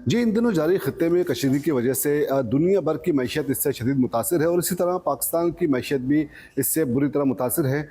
जी, इन दिनों जारी खत्ते में कशीदगी की वजह से दुनिया भर की मईशत इससे शदीद मुतासिर है और इसी तरह पाकिस्तान की मईशत भी इससे बुरी तरह मुतासिर है।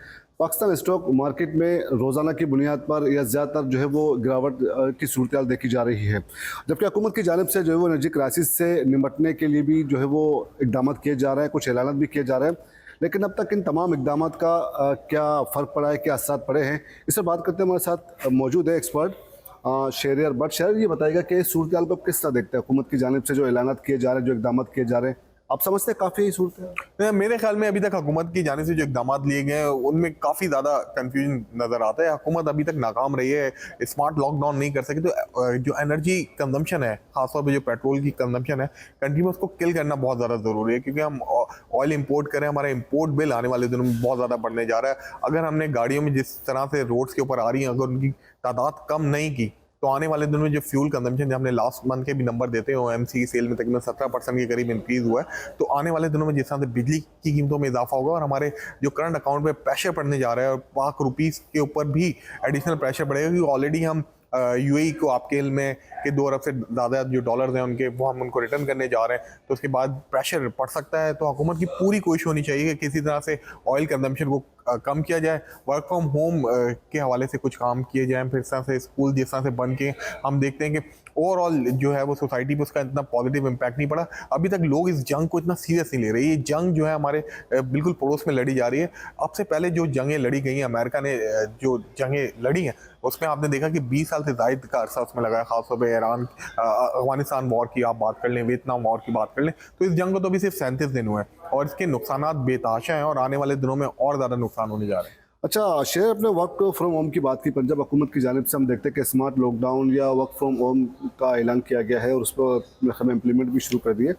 पाकिस्तान स्टॉक मार्केट में रोज़ाना की बुनियाद पर या ज़्यादातर जो है वो गिरावट की सूरत देखी जा रही है, जबकि हुकूमत की जानिब से जो है वो एनर्जी क्राइसिस से निपटने के लिए भी जो है वो इकदाम किए जा रहे हैं, कुछ ऐलान भी किए जा रहे हैं। लेकिन अब तक इन तमाम इकदाम का क्या फ़र्क पड़ा है, क्या असर पड़े हैं, इस पर बात करते हैं। हमारे साथ मौजूद है एक्सपर्ट शहरियार बट। शहर ये बताएगा कि इस सूरत हाल को आप किस तरह देखते हैं, हुकूमत की जानिब से जो ऐलान किए जा रहे हैं, जो इकदाम किए जा रहे हैं, आप समझते हैं काफ़ी सूरत है? मेरे ख्याल में अभी तक हुकूमत की जाने से जो इकदाम लिए गए हैं उनमें काफ़ी ज़्यादा कंफ्यूजन नज़र आता है। हुकूमत अभी तक नाकाम रही है, स्मार्ट लॉकडाउन नहीं कर सकी। तो जो एनर्जी कंजम्पशन है, खासतौर पे जो पेट्रोल की कंजम्पशन है कंट्री में, उसको किल करना बहुत ज़्यादा ज़रूरी है, क्योंकि हम ऑयल इंपोर्ट करें, हमारा इंपोर्ट बिल आने वाले दिनों में बहुत ज़्यादा बढ़ने जा रहा है। अगर हमने गाड़ियों में जिस तरह से रोड्स के ऊपर आ रही हैं, अगर उनकी तादाद कम नहीं की तो आने वाले दिनों में जो फ्यूल कंजम्पशन, जो हमने लास्ट मंथ के भी नंबर देते हैं, OMC सेल में तकरीबन 17% के करीब इंक्रीज हुआ है। तो आने वाले दिनों में जिस तरह से बिजली की कीमतों में इजाफा होगा और हमारे जो करंट अकाउंट में प्रेशर पड़ने जा रहा है, और पाक रुपीस के ऊपर भी एडिशनल प्रेशर पड़ेगा, क्योंकि ऑलरेडी हम UAE को आपके में कि 2 अरब से ज़्यादा जो डॉलर्स हैं उनके, वो हम उनको रिटर्न करने जा रहे हैं। तो उसके बाद प्रेशर पड़ सकता है। तो हुकूमत की पूरी कोशिश होनी चाहिए कि किसी तरह से ऑयल कंजम्पशन को कम किया जाए, वर्क फ्रॉम होम के हवाले से कुछ काम किए जाएँ, फिर इस तरह से स्कूल जिस तरह से बन के हम देखते हैं कि ओवरऑल जो है वो सोसाइटी पे उसका इतना पॉजिटिव इम्पैक्ट नहीं पड़ा। अभी तक लोग इस जंग को इतना सीरियस नहीं ले रहे। ये जंग जो है हमारे बिल्कुल पड़ोस में लड़ी जा रही है। अब से पहले जो जंगें लड़ी गई हैं, अमेरिका ने जो जंगें लड़ी हैं, उसमें आपने देखा कि 20 साल से ज़ायद का अरसा उसमें लगा है। खासतौर पर ईरान अफगानिस्तान वॉर की आप बात कर लें, वियतनाम वॉर की बात कर लें, तो इस जंग को तो अभी सिर्फ 37 दिन हुए हैं और इसके नुकसानात बेतहाशा हैं और आने वाले दिनों में और ज़्यादा नुकसान होने जा रहे हैं। अच्छा, शेर अपने वर्क फ्रॉम होम की बात की। पंजाब हुकूमत की जानिब से हम देखते हैं कि स्मार्ट लॉकडाउन या वर्क फ्रॉम होम का ऐलान किया गया है और उस पर हमें इम्प्लीमेंट भी शुरू कर दिए,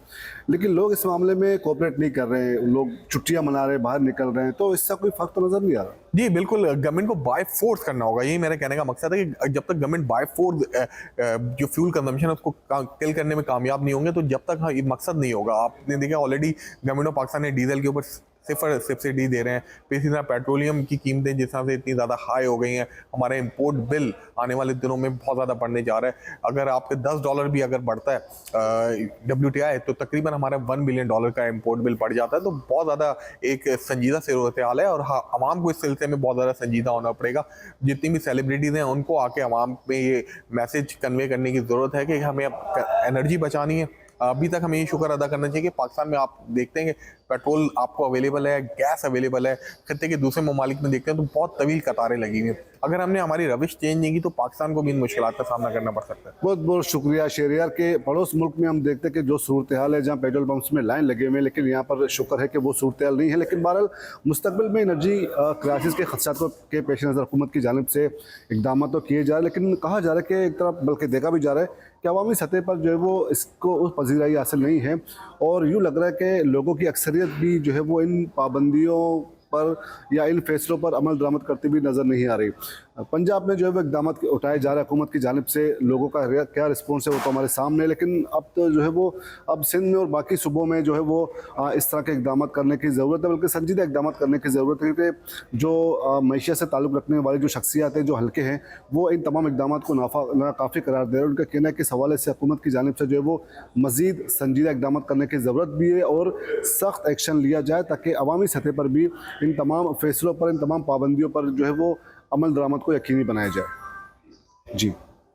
लेकिन लोग इस मामले में कोऑपरेट नहीं कर रहे हैं। लोग छुट्टियां मना रहे हैं, बाहर निकल रहे हैं, तो इससे कोई फ़र्क तो नज़र नहीं आ रहा। जी बिल्कुल, गवर्नमेंट को बाय फोर्स करना होगा। यही मेरे कहने का मकसद है कि जब तक गवर्नमेंट बाय फोर्स जो फ्यूल कंजम्पशन है उसको किल करने में कामयाब नहीं होंगे, तो जब तक ये मकसद नहीं होगा। आपने देखा ऑलरेडी गवर्नमेंट ऑफ पाकिस्तान ने डीजल के ऊपर सिफर सब्सिडी दे रहे हैं। फिर इसी तरह पेट्रोलियम की कीमतें जिस तरह से इतनी ज़्यादा हाई हो गई हैं, हमारे इंपोर्ट बिल आने वाले दिनों में बहुत ज़्यादा बढ़ने जा रहा है। अगर आपके $10 भी अगर बढ़ता है WTI, तो तकरीबन हमारा $1 बिलियन का इंपोर्ट बिल बढ़ जाता है। तो बहुत ज़्यादा एक संजीदा सूरत हाल है और आवाम को इस सिलसिले में बहुत ज़्यादा संजीदा होना पड़ेगा। जितनी भी सेलिब्रिटीज़ हैं उनको आके आवाम में ये मैसेज कन्वे करने की ज़रूरत है कि हमें अब एनर्जी बचानी है। अभी तक हमें ये शुक्र अदा करना चाहिए कि पाकिस्तान में आप देखते हैं कि पेट्रोल आपको अवेलेबल है, गैस अवेलेबल है। खत्ते के दूसरे ममालिक में देखते हैं तो बहुत तवील कतारें लगी हुई हैं। अगर हमने हमारी रविश चेंज नहीं की तो पाकिस्तान को भी इन मुश्किलात का सामना करना पड़ सकता है। बहुत बहुत शुक्रिया शहरियार के। पड़ोस मुल्क में हम देखते हैं कि जो सूरत हाल है, जहाँ पेट्रोल पंप्स में लाइन लगे हुए हैं, लेकिन यहाँ पर शुक्र है कि वो सूरत हाल नहीं है। लेकिन बहरहाल मुस्तकबिल में एनर्जी क्राइसिस के खदशात के पेश नज़र हुकूमत की जानिब से इकदाम तो किए जा रहे हैं, लेकिन कहा जा रहा है कि एक तरफ बल्कि देखा भी जा रहा है कि अवामी सतह पर जो है वो इसको उस पजीराई हासिल नहीं है और यूँ लग रहा है कि लोगों की अक्सरियत भी जो है वो इन पाबंदियों पर या इन फैसलों पर अमल दरामद करती भी नज़र नहीं आ रही। पंजाब में जो है वो इकदाम उठाए जा रहे हैं हुकूमत की जानिब से, लोगों का क्या रिस्पॉन्स है वो तो हमारे सामने है। लेकिन अब तो जो है वो अब सिंध में और बाकी सूबों में जो है वो इस तरह के इकदाम करने की ज़रूरत है, बल्कि संजीदा इकदाम करने की ज़रूरत है, क्योंकि जो मैशियत से ताल्लुक़ रखने वाली जो शख्सियात हैं, जो हल्के हैं, वो इन तमाम इकदाम को नाकाफ़ी करार दे रहे हैं। उनका कहना है कि इस हवाले से हुकूमत की जानिब से जो है वो मज़ीद संजीदा इकदाम करने की ज़रूरत भी है और सख्त एक्शन लिया जाए, ताकि अवामी सतह पर भी इन तमाम फैसलों पर, इन तमाम पाबंदियों पर जो है वो अमल दरामद को यकीनी बनाया जाए। जी।